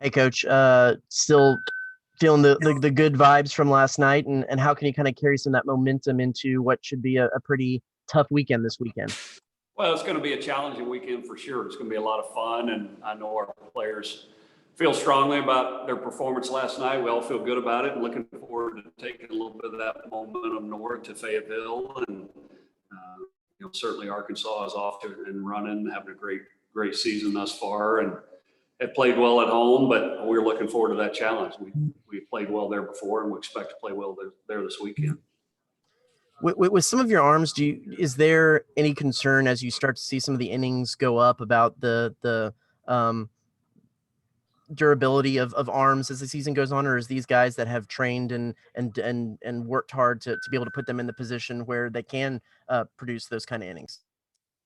Hey, Coach. Still feeling the good vibes from last night, and how can you kind of carry some of that momentum into what should be a pretty tough weekend this weekend? Well, it's going to be a challenging weekend for sure. It's going to be a lot of fun, and I know our players feel strongly about their performance last night. We all feel good about it, and looking forward to taking a little bit of that momentum north to Fayetteville, and certainly Arkansas is off to and running, having a great season thus far, and have played well at home. But we're looking forward to that challenge. We played well there before, and we expect to play well there this weekend. With some of your arms, is there any concern as you start to see some of the innings go up about the durability of arms as the season goes on, or is these guys that have trained and worked hard to be able to put them in the position where they can produce those kind of innings?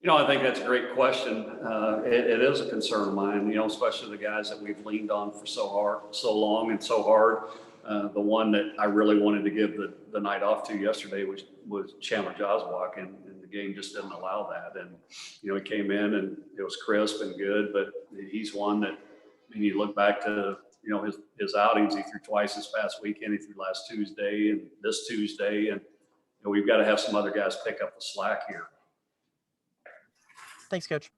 I think that's a great question. It is a concern of mine, especially the guys that we've leaned on for so long and so hard. The one that I really wanted to give the night off to yesterday was Chandler Joswalk, and the game just didn't allow that. And, he came in and it was crisp and good, but he's one that, when you look back to, his outings, he threw twice this past weekend. He threw last Tuesday and this Tuesday. And, we've got to have some other guys pick up the slack here. Thanks, Coach.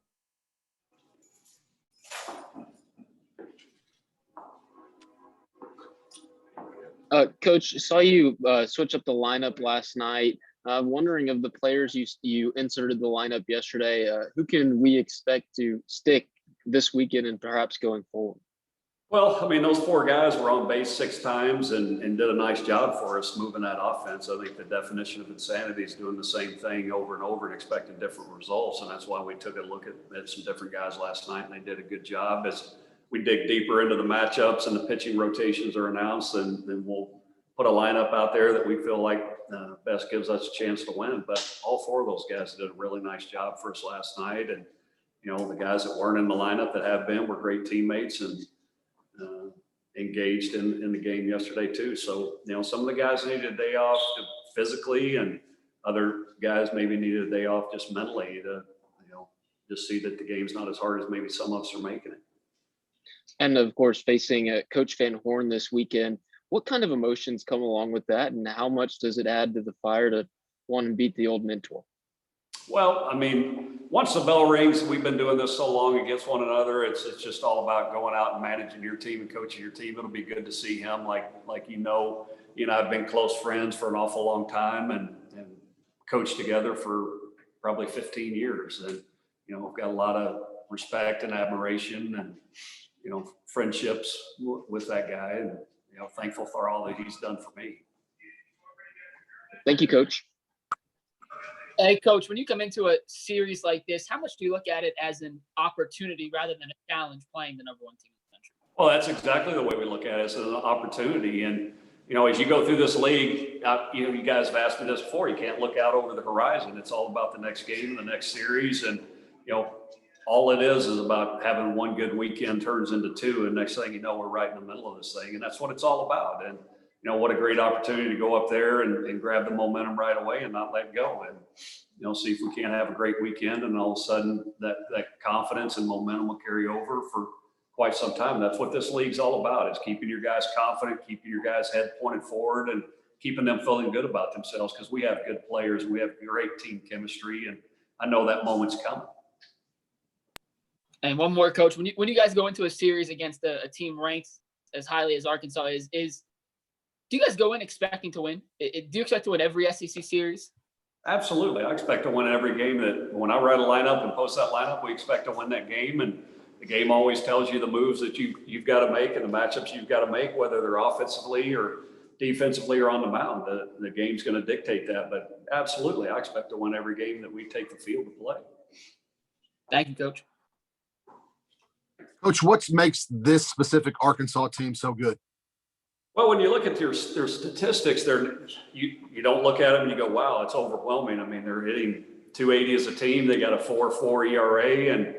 Coach, saw you switch up the lineup last night. Wondering of the players you inserted the lineup yesterday, who can we expect to stick this weekend and perhaps going forward? Well, those four guys were on base 6 times and did a nice job for us moving that offense. I think the definition of insanity is doing the same thing over and over and expecting different results. And that's why we took a look at some different guys last night, and they did a good job. As we dig deeper into the matchups and the pitching rotations are announced, and then we'll put a lineup out there that we feel like best gives us a chance to win. But all four of those guys did a really nice job for us last night. And, the guys that weren't in the lineup that have been were great teammates and engaged in the game yesterday too. So, some of the guys needed a day off physically, and other guys maybe needed a day off just mentally to, just see that the game's not as hard as maybe some of us are making it. And of course, facing Coach Van Horn this weekend, what kind of emotions come along with that, and how much does it add to the fire to want to beat the old mentor? Well, once the bell rings, we've been doing this so long against one another. It's just all about going out and managing your team and coaching your team. It'll be good to see him. Like I've been close friends for an awful long time and coached together for probably 15 years. And, we've got a lot of respect and admiration and, friendships with that guy. And, thankful for all that he's done for me. Thank you, Coach. Hey, Coach, when you come into a series like this, how much do you look at it as an opportunity rather than a challenge playing the number one team in the country? Well, that's exactly the way we look at it, as an opportunity. And, as you go through this league, you guys have asked me this before, you can't look out over the horizon. It's all about the next game, the next series. And, all it is about having one good weekend turns into 2. And next thing you know, we're right in the middle of this thing. And that's what it's all about. And, what a great opportunity to go up there and grab the momentum right away and not let go. And, see if we can't have a great weekend, and all of a sudden that confidence and momentum will carry over for quite some time. That's what this league's all about, is keeping your guys confident, keeping your guys' head pointed forward, and keeping them feeling good about themselves, because we have good players and we have great team chemistry, and I know that moment's coming. And one more, Coach, when you guys go into a series against a team ranked as highly as Arkansas is do you guys go in expecting to win? Do you expect to win every SEC series? Absolutely. I expect to win every game. That when I write a lineup and post that lineup, we expect to win that game. And the game always tells you the moves that you've got to make and the matchups you've got to make, whether they're offensively or defensively or on the mound. The game's going to dictate that. But absolutely, I expect to win every game that we take the field to play. Thank you, Coach. Coach, what makes this specific Arkansas team so good? Well, when you look at their statistics, you don't look at them and you go, wow, it's overwhelming. They're hitting 280 as a team. They got a 4.4 ERA. And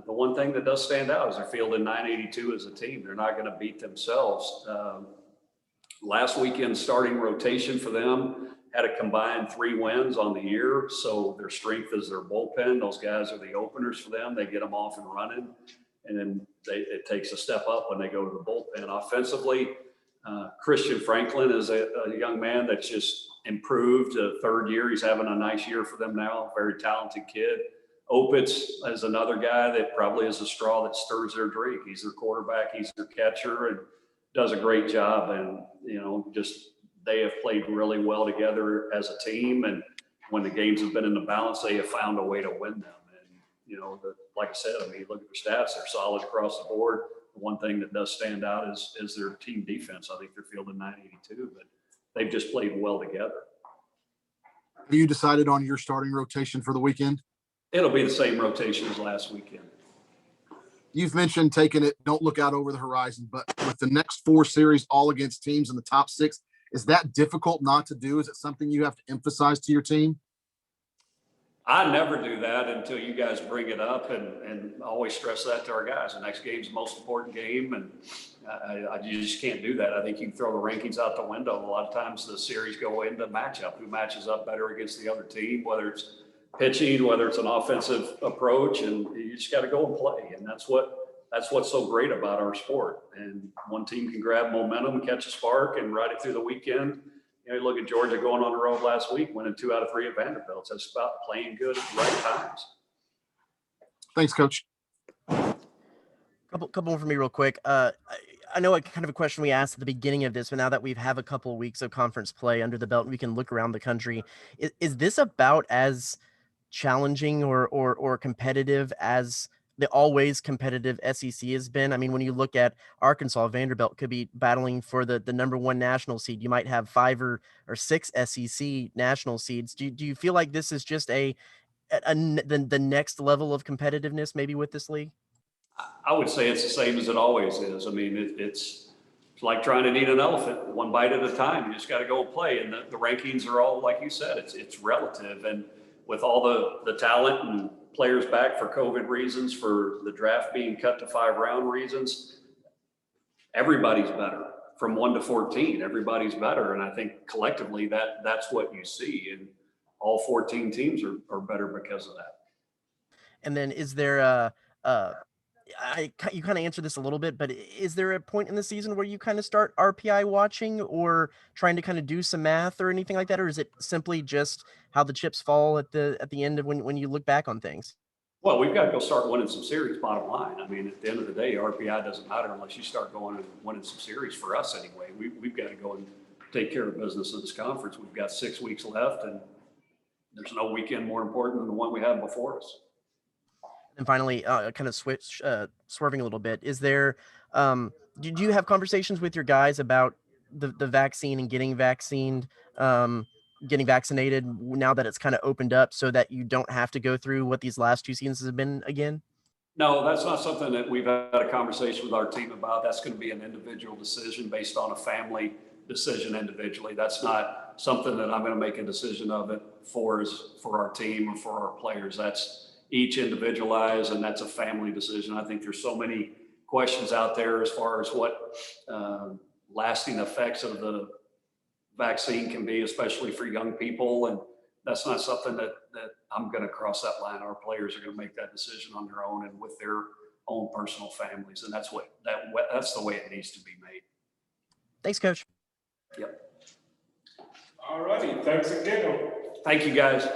the one thing that does stand out is they're fielding 982 as a team. They're not going to beat themselves. Last weekend's starting rotation for them had a combined 3 wins on the year. So their strength is their bullpen. Those guys are the openers for them. They get them off and running. and then it takes a step up when they go to the bullpen. Offensively, Christian Franklin is a young man that's just improved. Third year, he's having a nice year for them now. Very talented kid. Opitz is another guy that probably is a straw that stirs their drink. He's their quarterback, he's their catcher, and does a great job. And just they have played really well together as a team. And when the games have been in the balance, they have found a way to win them. And like I said, I mean, look at their stats; they're solid across the board. The one thing that does stand out is their team defense. I think they're fielding 982, but they've just played well together. Have you decided on your starting rotation for the weekend? It'll be the same rotation as last weekend. You've mentioned taking it, don't look out over the horizon, but with the next 4 series all against teams in the top 6, is that difficult not to do? Is it something you have to emphasize to your team? I never do that until you guys bring it up, and I always stress that to our guys. The next game's the most important game, and you just can't do that. I think you can throw the rankings out the window. A lot of times the series go into matchup. Who matches up better against the other team, whether it's pitching, whether it's an offensive approach, and you just got to go and play. And that's what's so great about our sport. And one team can grab momentum, catch a spark, and ride it through the weekend. You look at Georgia going on the road last week, winning 2 out of 3 at Vanderbilt. That's about playing good at the right times. Thanks, Coach. Couple more for me real quick. I know kind of a question we asked at the beginning of this, but now that we've have a couple of weeks of conference play under the belt, and we can look around the country. Is this about as challenging or competitive as the always competitive SEC has been? I mean, when you look at Arkansas, Vanderbilt could be battling for the number 1 national seed. You might have 5 or 6 SEC national seeds. Do you feel like this is just the next level of competitiveness maybe with this league? I would say it's the same as it always is. I mean, it's like trying to eat an elephant, one bite at a time. You just got to go and play. And the rankings are all, like you said, it's relative. And with all the talent and players back for COVID reasons, for the draft being cut to 5-round reasons, everybody's better. From 1 to 14, everybody's better. And I think collectively that's what you see. And all 14 teams are better because of that. And then is there you kind of answered this a little bit, but is there a point in the season where you kind of start RPI watching or trying to kind of do some math or anything like that? Or is it simply just how the chips fall at the end of when you look back on things? Well, we've got to go start winning some series, bottom line. I mean, at the end of the day, RPI doesn't matter unless you start going and winning some series for us anyway. We've got to go and take care of business in this conference. We've got 6 weeks left, and there's no weekend more important than the one we have before us. And finally, kind of swerving a little bit, is there, do you have conversations with your guys about the vaccine and getting vaccinated now that it's kind of opened up so that you don't have to go through what these last 2 seasons have been again? No, that's not something that we've had a conversation with our team about. That's going to be an individual decision based on a family decision individually. That's not something that I'm going to make a decision of it for our team or for our players. That's each individualized, and that's a family decision. I think there's so many questions out there as far as what lasting effects of the vaccine can be, especially for young people. And that's not something that I'm going to cross that line. Our players are going to make that decision on their own and with their own personal families. And that's the way it needs to be made. Thanks, Coach. Yep. All righty. Thanks again. Thank you, guys.